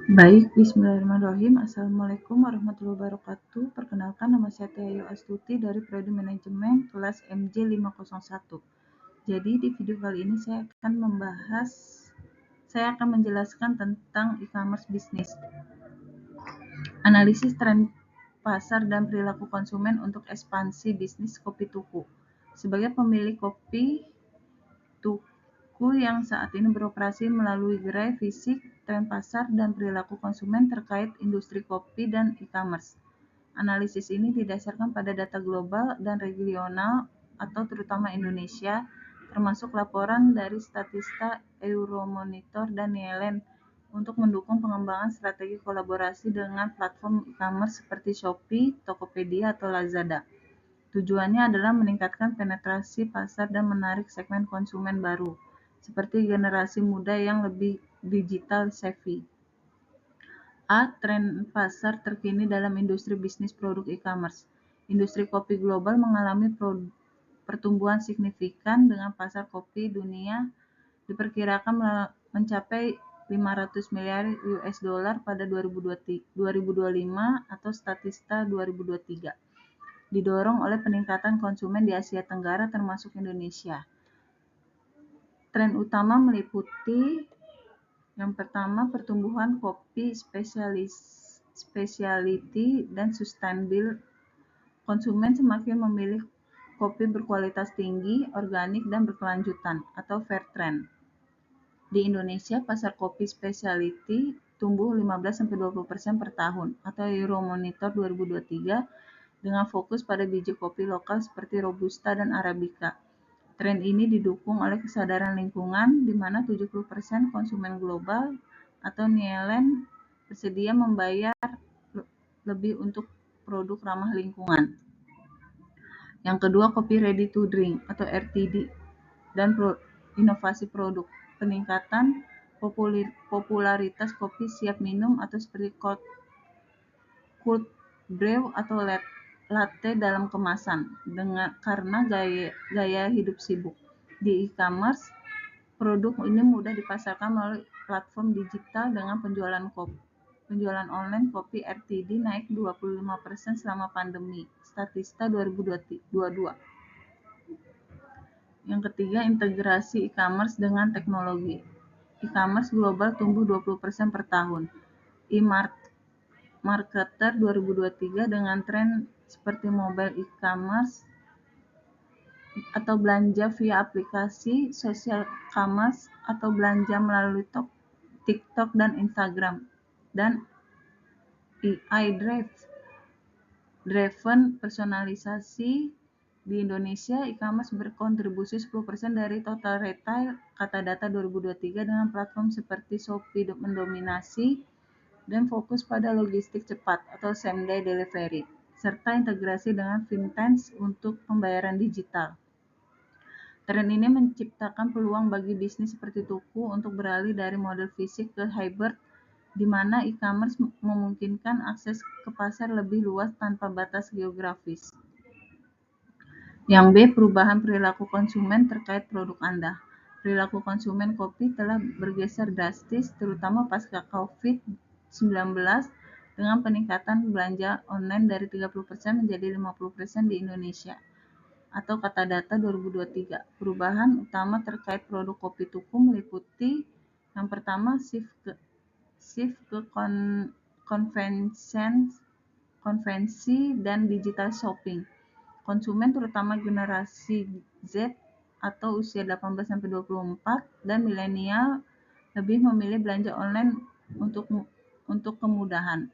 Baik, bismillahirrahmanirrahim. Assalamualaikum warahmatullahi wabarakatuh. Perkenalkan, nama saya Tia Ayu Astuti dari Prodi Manajemen kelas MJ 501. Jadi di video kali ini saya akan menjelaskan tentang e-commerce bisnis, analisis tren pasar dan perilaku konsumen untuk ekspansi bisnis kopi tuku. Sebagai pemilik kopi tuku yang saat ini beroperasi melalui gerai fisik, tren pasar dan perilaku konsumen terkait industri kopi dan e-commerce. Analisis ini didasarkan pada data global dan regional atau terutama Indonesia, termasuk laporan dari Statista, Euromonitor, dan Nielsen untuk mendukung pengembangan strategi kolaborasi dengan platform e-commerce seperti Shopee, Tokopedia, atau Lazada. Tujuannya adalah meningkatkan penetrasi pasar dan menarik segmen konsumen baru, seperti generasi muda yang lebih digital savvy. A. Tren pasar terkini dalam industri bisnis produk e-commerce. Industri kopi global mengalami pertumbuhan signifikan dengan pasar kopi dunia diperkirakan mencapai 500 miliar US dollar pada 2025 atau Statista 2023, didorong oleh peningkatan konsumen di Asia Tenggara termasuk Indonesia. Tren utama meliputi yang pertama, pertumbuhan kopi specialty dan sustainable. Konsumen semakin memilih kopi berkualitas tinggi, organik, dan berkelanjutan atau fair trade. Di Indonesia, pasar kopi specialty tumbuh 15-20% per tahun atau Euromonitor 2023 dengan fokus pada biji kopi lokal seperti Robusta dan Arabica. Tren ini didukung oleh kesadaran lingkungan, di mana 70% konsumen global atau Nielsen bersedia membayar lebih untuk produk ramah lingkungan. Yang kedua, kopi ready to drink atau RTD dan inovasi produk. Peningkatan popularitas kopi siap minum atau seperti cold brew atau latte dalam kemasan karena gaya hidup sibuk. Di e-commerce, produk ini mudah dipasarkan melalui platform digital dengan penjualan online kopi RTD naik 25% selama pandemi, Statista 2022. Yang ketiga, integrasi e-commerce dengan teknologi. E-commerce global tumbuh 20% per tahun. E-marketer 2023 dengan tren seperti mobile e-commerce atau belanja via aplikasi, social commerce atau belanja melalui TikTok dan Instagram, dan AI-driven personalisasi. Di Indonesia, e-commerce berkontribusi 10% dari total retail, kata data 2023, dengan platform seperti Shopee mendominasi dan fokus pada logistik cepat atau same-day delivery, serta integrasi dengan fintech untuk pembayaran digital. Tren ini menciptakan peluang bagi bisnis seperti tuku untuk beralih dari model fisik ke hybrid, di mana e-commerce memungkinkan akses ke pasar lebih luas tanpa batas geografis. Yang B. Perubahan perilaku konsumen terkait produk Anda. Perilaku konsumen kopi telah bergeser drastis, terutama pasca COVID-19, dengan peningkatan belanja online dari 30% menjadi 50% di Indonesia, atau kata data 2023. Perubahan utama terkait produk kopi tuku meliputi yang pertama, shift ke konvensi dan digital shopping. Konsumen terutama generasi Z atau usia 18-24 dan milenial lebih memilih belanja online untuk kemudahan.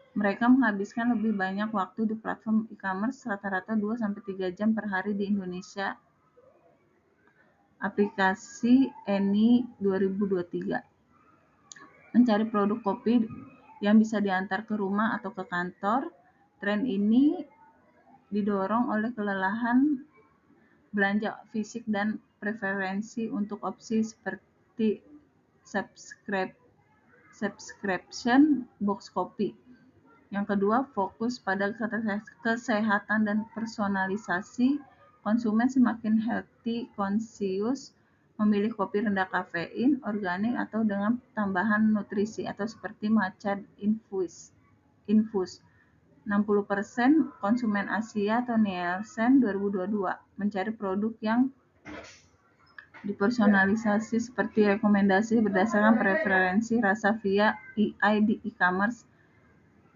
Mereka menghabiskan lebih banyak waktu di platform e-commerce, rata-rata 2-3 jam per hari di Indonesia. Aplikasi Eni 2023. Mencari produk kopi yang bisa diantar ke rumah atau ke kantor. Tren ini didorong oleh kelelahan belanja fisik dan preferensi untuk opsi seperti subscription box kopi. Yang kedua, fokus pada kesehatan dan personalisasi. Konsumen semakin healthy conscious memilih kopi rendah kafein, organik, atau dengan tambahan nutrisi atau seperti matcha infus. 60% konsumen Asia atau Nielsen 2022 mencari produk yang dipersonalisasi seperti rekomendasi berdasarkan preferensi rasa via AI di e-commerce.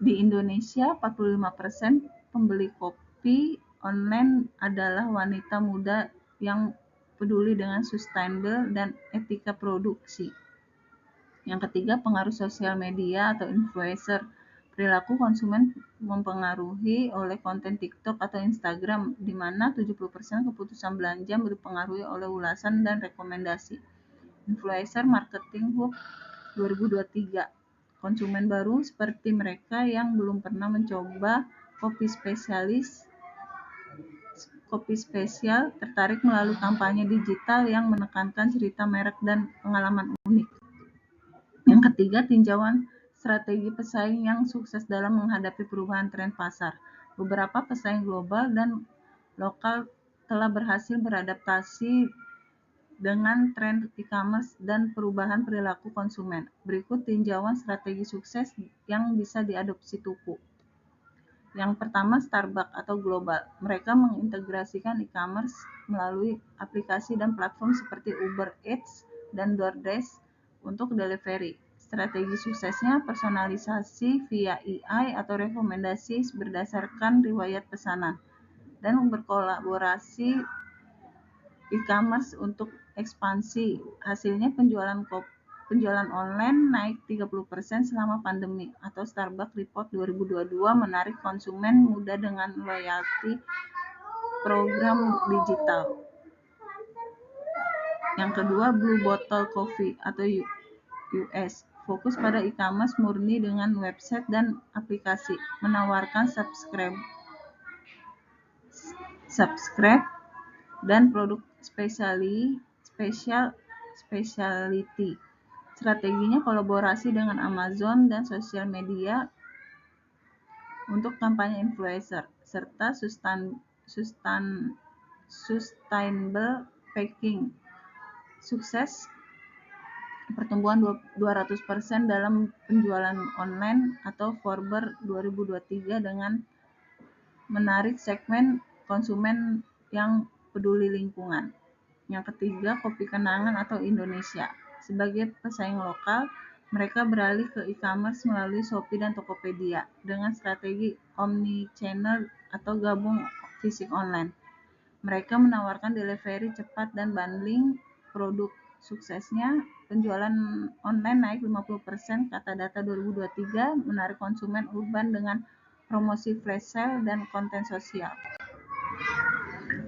Di Indonesia, 45% pembeli kopi online adalah wanita muda yang peduli dengan sustainable dan etika produksi. Yang ketiga, pengaruh sosial media atau influencer. Perilaku konsumen mempengaruhi oleh konten TikTok atau Instagram, di mana 70% keputusan belanja dipengaruhi oleh ulasan dan rekomendasi. Influencer Marketing Hub 2023. Konsumen baru seperti mereka yang belum pernah mencoba kopi spesial tertarik melalui kampanye digital yang menekankan cerita merek dan pengalaman unik. Yang ketiga, tinjauan strategi pesaing yang sukses dalam menghadapi perubahan tren pasar. Beberapa pesaing global dan lokal telah berhasil beradaptasi dengan tren e-commerce dan perubahan perilaku konsumen. Berikut tinjauan strategi sukses yang bisa diadopsi Tuku. Yang pertama, Starbucks atau global. Mereka mengintegrasikan e-commerce melalui aplikasi dan platform seperti Uber Eats dan DoorDash untuk delivery. Strategi suksesnya personalisasi via AI atau rekomendasi berdasarkan riwayat pesanan dan berkolaborasi e-commerce untuk ekspansi. Hasilnya penjualan online naik 30% selama pandemi, atau Starbucks Report 2022 menarik konsumen muda dengan loyalty program digital. Yang kedua, Blue Bottle Coffee atau US. Fokus pada e-commerce murni dengan website dan aplikasi, menawarkan subscribe dan produk specialty. Strateginya kolaborasi dengan Amazon dan sosial media untuk kampanye influencer, serta sustainable packaging. Sukses pertumbuhan 200% dalam penjualan online atau Forbes 2023 dengan menarik segmen konsumen yang peduli lingkungan. Yang ketiga, Kopi Kenangan atau Indonesia. Sebagai pesaing lokal, mereka beralih ke e-commerce melalui Shopee dan Tokopedia dengan strategi omni-channel atau gabung fisik online. Mereka menawarkan delivery cepat dan bundling produk. Suksesnya, penjualan online naik 50% kata data 2023, menarik konsumen urban dengan promosi flash sale dan konten sosial.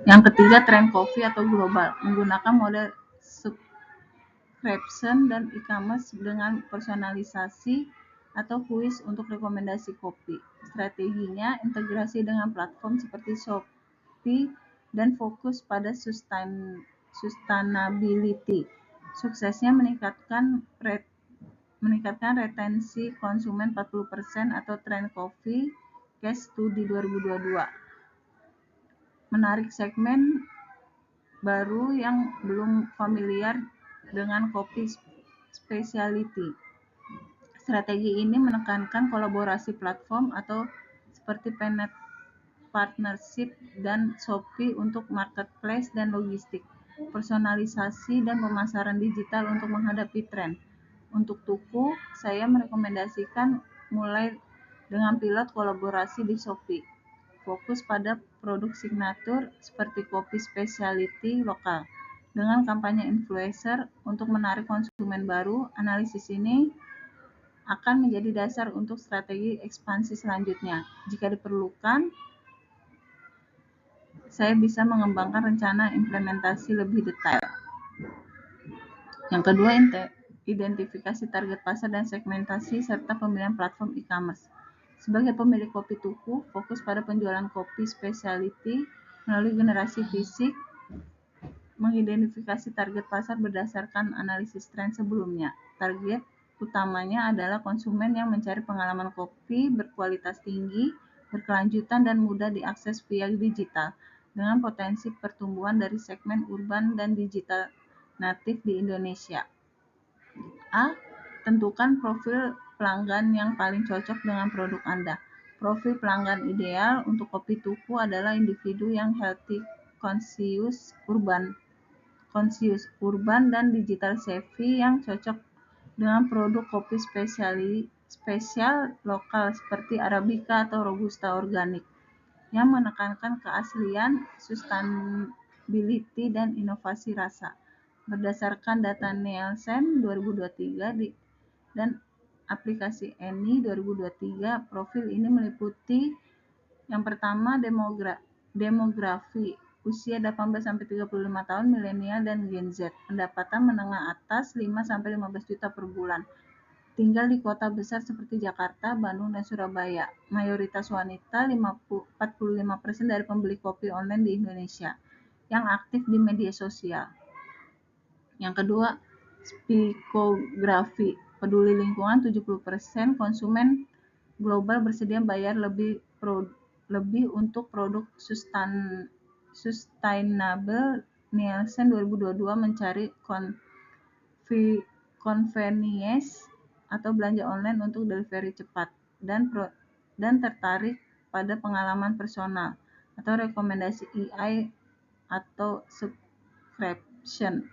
Yang ketiga, tren kopi atau global, menggunakan model subscription dan e-commerce dengan personalisasi atau kuis untuk rekomendasi kopi. Strateginya integrasi dengan platform seperti Shopee dan fokus pada sustainability. Suksesnya meningkatkan retensi konsumen 40% atau tren kopi case study 2022. Menarik segmen baru yang belum familiar dengan kopi specialty. Strategi ini menekankan kolaborasi platform atau seperti partnership dan Shopee untuk marketplace dan logistik, personalisasi dan pemasaran digital untuk menghadapi tren. Untuk Tuku, saya merekomendasikan mulai dengan pilot kolaborasi di Shopee. Fokus pada produk signatur seperti kopi specialty lokal. Dengan kampanye influencer untuk menarik konsumen baru, analisis ini akan menjadi dasar untuk strategi ekspansi selanjutnya. Jika diperlukan, saya bisa mengembangkan rencana implementasi lebih detail. Yang kedua, identifikasi target pasar dan segmentasi serta pemilihan platform e-commerce. Sebagai pemilik kopi Tuku, fokus pada penjualan kopi specialty melalui generasi fisik, mengidentifikasi target pasar berdasarkan analisis tren sebelumnya. Target utamanya adalah konsumen yang mencari pengalaman kopi berkualitas tinggi, berkelanjutan, dan mudah diakses via digital, dengan potensi pertumbuhan dari segmen urban dan digital natif di Indonesia. A. Tentukan profil pelanggan yang paling cocok dengan produk Anda. Profil pelanggan ideal untuk kopi tuku adalah individu yang healthy, conscious, urban, dan digital savvy yang cocok dengan produk kopi spesial lokal seperti Arabica atau Robusta organik yang menekankan keaslian, sustainability, dan inovasi rasa. Berdasarkan data Nielsen 2023 dan aplikasi Eni 2023, profil ini meliputi yang pertama demografi, usia 18-35 tahun, milenial dan Gen Z, pendapatan menengah atas 5-15 juta per bulan, tinggal di kota besar seperti Jakarta, Bandung, dan Surabaya. Mayoritas wanita, 45% dari pembeli kopi online di Indonesia, yang aktif di media sosial. Yang kedua, psikografi, peduli lingkungan, 70% konsumen global bersedia bayar lebih untuk produk sustainable. Nielsen 2022 mencari convenience atau belanja online untuk delivery cepat dan tertarik pada pengalaman personal atau rekomendasi EI atau subscription.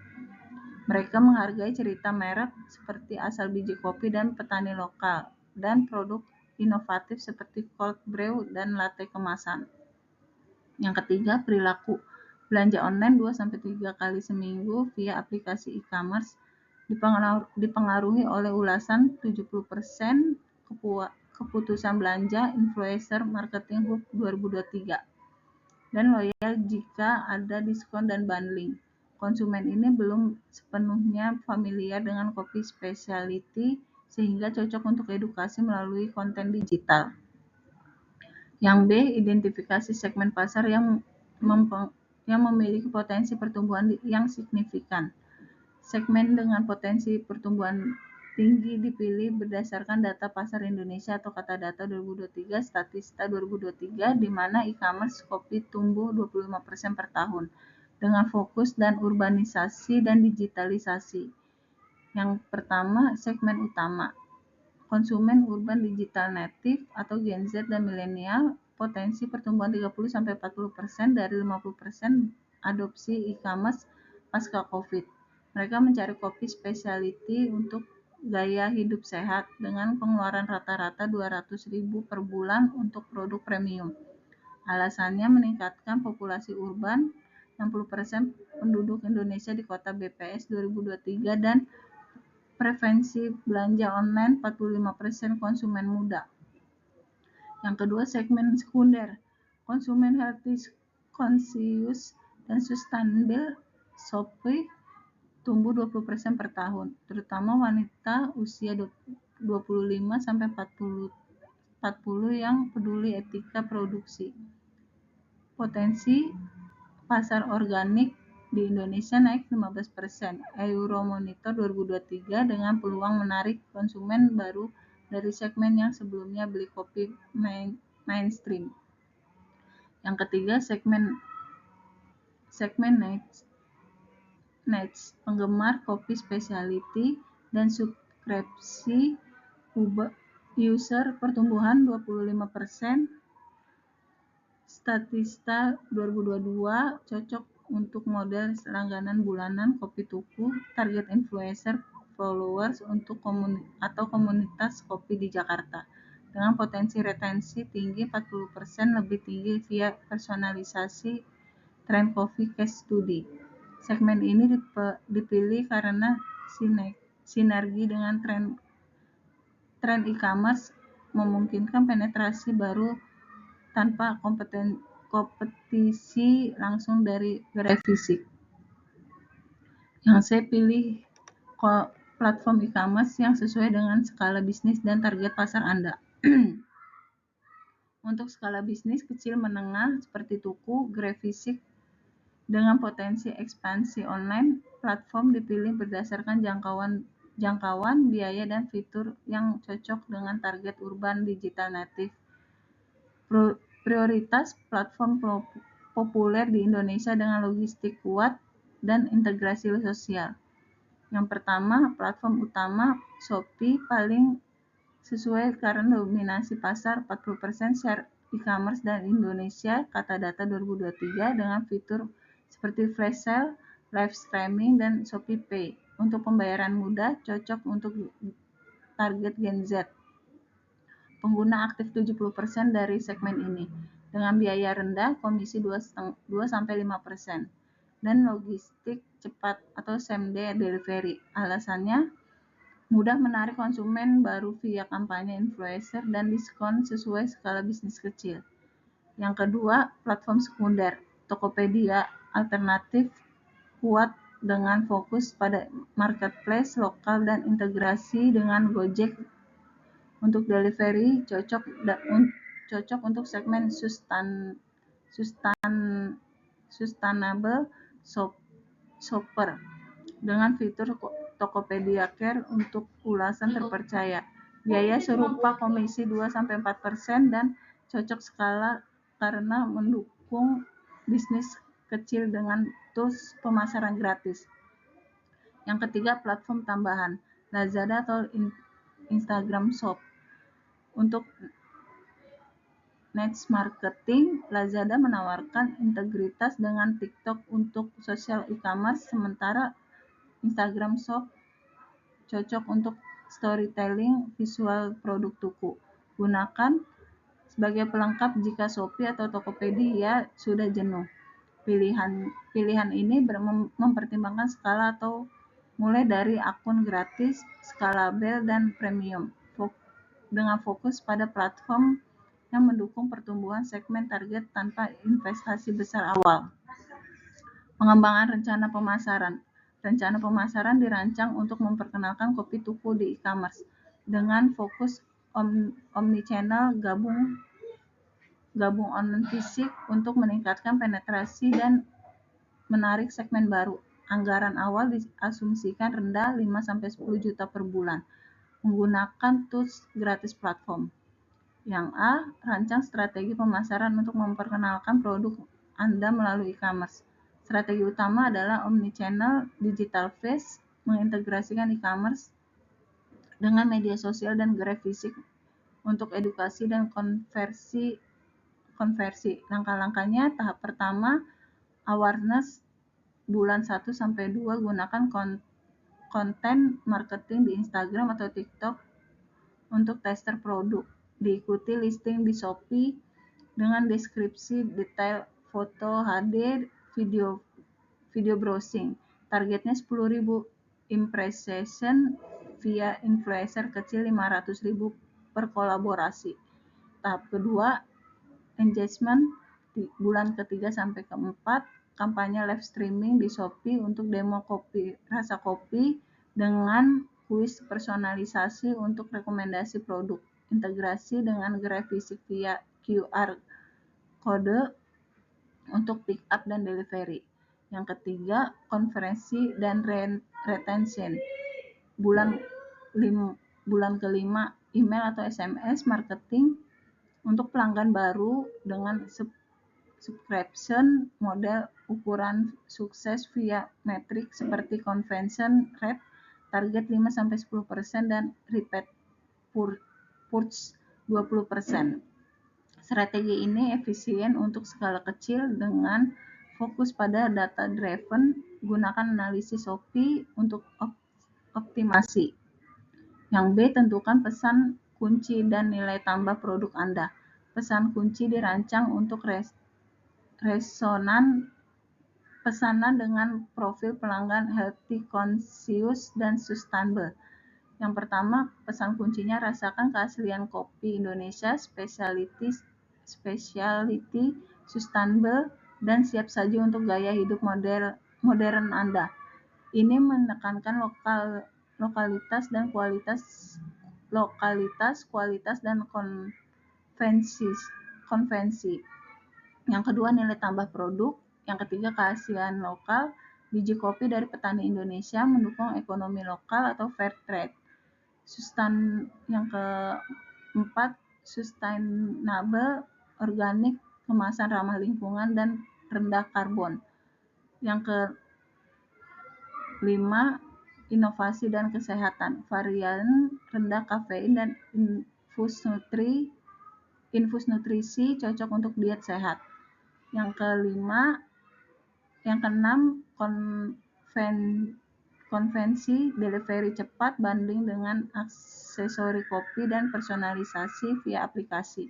Mereka menghargai cerita merek seperti asal biji kopi dan petani lokal, dan produk inovatif seperti cold brew dan latte kemasan. Yang ketiga, perilaku belanja online 2-3 kali seminggu via aplikasi e-commerce dipengaruhi oleh ulasan 70% keputusan belanja influencer marketing hub 2023 dan loyal jika ada diskon dan bundling. Konsumen ini belum sepenuhnya familiar dengan kopi specialty sehingga cocok untuk edukasi melalui konten digital. Yang B, identifikasi segmen pasar yang memiliki potensi pertumbuhan yang signifikan. Segmen dengan potensi pertumbuhan tinggi dipilih berdasarkan data pasar Indonesia atau kata data 2023, Statista 2023, di mana e-commerce kopi tumbuh 25% per tahun, dengan fokus dan urbanisasi dan digitalisasi. Yang pertama, segmen utama, konsumen urban digital native atau Gen Z dan milenial, potensi pertumbuhan 30-40% dari 50% adopsi e-commerce pasca COVID. Mereka mencari kopi specialty untuk gaya hidup sehat dengan pengeluaran rata-rata 200.000 per bulan untuk produk premium. Alasannya meningkatkan populasi urban, 60% penduduk Indonesia di kota BPS 2023, dan preferensi belanja online 45% konsumen muda. Yang kedua, segmen sekunder, konsumen healthy, conscious, dan sustainable, Shopee tumbuh 20% per tahun, terutama wanita usia 25-40 yang peduli etika produksi. Potensi pasar organik di Indonesia naik 15%. Euromonitor 2023 dengan peluang menarik konsumen baru dari segmen yang sebelumnya beli kopi mainstream. Yang ketiga, segmen niche, penggemar kopi specialty dan subskripsi user, pertumbuhan 25%. Statista 2022 cocok untuk model langganan bulanan kopi tuku, target influencer followers untuk komunitas kopi di Jakarta, dengan potensi retensi tinggi 40% lebih tinggi via personalisasi Trend Coffee Case Study. Segmen ini dipilih karena sinergi dengan tren e-commerce memungkinkan penetrasi baru tanpa kompetisi langsung dari gerai fisik. Yang saya pilih platform e-commerce yang sesuai dengan skala bisnis dan target pasar Anda. Untuk skala bisnis kecil menengah seperti tuku, gerai fisik dengan potensi ekspansi online, platform dipilih berdasarkan jangkauan, biaya, dan fitur yang cocok dengan target urban digital native. Prioritas platform populer di Indonesia dengan logistik kuat, dan integrasi sosial. Yang pertama, platform utama Shopee paling sesuai karena dominasi pasar 40% share e-commerce dan Indonesia kata data 2023 dengan fitur seperti flash sale, live streaming, dan Shopee Pay. Untuk pembayaran mudah, cocok untuk target Gen Z. Pengguna aktif 70% dari segmen ini. Dengan biaya rendah, komisi 2-5%. Dan logistik cepat atau same day delivery. Alasannya, mudah menarik konsumen baru via kampanye influencer dan diskon sesuai skala bisnis kecil. Yang kedua, platform sekunder. Tokopedia alternatif kuat dengan fokus pada marketplace lokal dan integrasi dengan Gojek untuk delivery, cocok untuk segmen sustainable shopper dengan fitur Tokopedia Care untuk ulasan terpercaya. Biaya serupa komisi 2-4% dan cocok skala karena mendukung bisnis kecil dengan tools pemasaran gratis. Yang ketiga, platform tambahan, Lazada atau Instagram Shop. Untuk niche marketing, Lazada menawarkan integritas dengan TikTok untuk social e-commerce, sementara Instagram Shop cocok untuk storytelling visual produk tuku. Gunakan sebagai pelengkap jika Shopee atau Tokopedia sudah jenuh. Pilihan ini mempertimbangkan skala atau mulai dari akun gratis, skalabel, dan premium, dengan fokus pada platform yang mendukung pertumbuhan segmen target tanpa investasi besar awal. Pengembangan rencana pemasaran. Rencana pemasaran dirancang untuk memperkenalkan kopi tuku di e-commerce dengan fokus omnichannel gabung online fisik untuk meningkatkan penetrasi dan menarik segmen baru. Anggaran awal diasumsikan rendah 5-10 juta per bulan. Menggunakan tools gratis platform. Yang A, rancang strategi pemasaran untuk memperkenalkan produk Anda melalui e-commerce. Strategi utama adalah omnichannel digital face, mengintegrasikan e-commerce dengan media sosial dan gerai fisik untuk edukasi dan konversi. Langkah-langkahnya, tahap pertama, awareness bulan 1-2, gunakan konten marketing di Instagram atau TikTok untuk tester produk. Diikuti listing di Shopee dengan deskripsi detail, foto HD, video browsing. Targetnya 10.000 impression via influencer kecil, 500.000 per kolaborasi. Tahap kedua, engagement di bulan ke-3-4, kampanye live streaming di Shopee untuk demo rasa kopi dengan kuis personalisasi untuk rekomendasi produk. Integrasi dengan gerai fisik via QR kode untuk pick up dan delivery. Yang ketiga, konversi dan retention. Bulan ke-5, email atau SMS marketing untuk pelanggan baru dengan subscription model ukuran sukses via metrik seperti conversion rate, target 5-10% dan repeat purchase 20%. Strategi ini efisien untuk skala kecil dengan fokus pada data driven. Gunakan analisis Shopee untuk optimasi. Yang B, tentukan pesan kunci dan nilai tambah produk Anda. Pesan kunci dirancang untuk pesanan dengan profil pelanggan healthy, conscious, dan sustainable. Yang pertama, pesan kuncinya rasakan keaslian kopi Indonesia, specialty, sustainable, dan siap saji untuk gaya hidup modern Anda. Ini menekankan lokalitas, kualitas, dan konvensi. Yang kedua, nilai tambah produk. Yang ketiga, keaslian lokal. Biji kopi dari petani Indonesia mendukung ekonomi lokal atau fair trade. Yang keempat, sustainable, organik, kemasan ramah lingkungan, dan rendah karbon. Yang 5. Inovasi dan kesehatan. Varian rendah kafein dan infus nutrisi cocok untuk diet sehat. Yang keenam, konvensi delivery cepat banding dengan aksesori kopi dan personalisasi via aplikasi.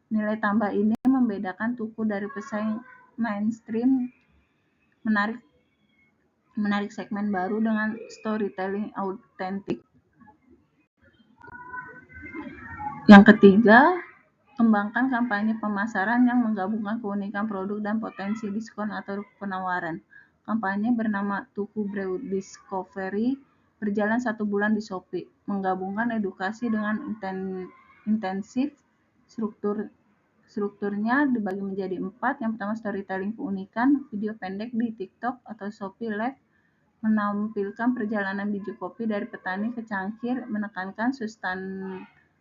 Nilai tambah ini membedakan Tuku dari pesaing mainstream, menarik segmen baru dengan storytelling autentik. Yang ketiga, kembangkan kampanye pemasaran yang menggabungkan keunikan produk dan potensi diskon atau penawaran. Kampanye bernama Tuku Brew Discovery berjalan 1 bulan di Shopee, menggabungkan edukasi dengan intensif. Strukturnya dibagi menjadi 4. Yang pertama, storytelling keunikan, video pendek di TikTok atau Shopee Live menampilkan perjalanan biji kopi dari petani ke cangkir, menekankan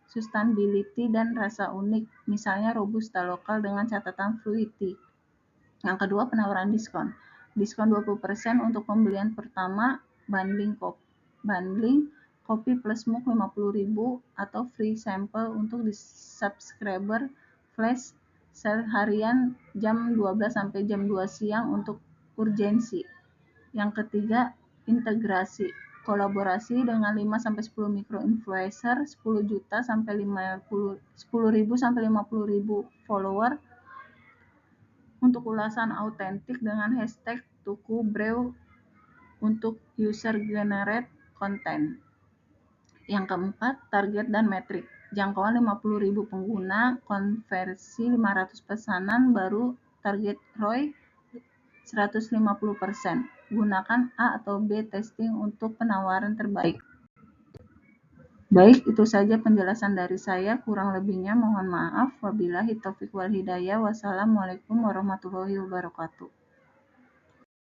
sustainability dan rasa unik, misalnya robusta lokal dengan catatan fruity. Yang kedua, penawaran diskon. Diskon 20% untuk pembelian pertama, bundling kopi plus mug 50.000 atau free sampel untuk subscriber flash sale harian jam 12 sampai jam 2 siang untuk urgensi. Yang ketiga, integrasi. Kolaborasi dengan 5-10 micro-influencer, 10.000 sampai 50.000 follower untuk ulasan autentik dengan hashtag Tuku Brew untuk user-generate content. Yang keempat, target dan metrik. Jangkauan 50.000 pengguna, konversi 500 pesanan baru, target ROI 150%. Gunakan A atau B testing untuk penawaran terbaik. Baik, itu saja penjelasan dari saya. Kurang lebihnya mohon maaf. Wabillahi taufiq wal hidayah. Wassalamualaikum warahmatullahi wabarakatuh.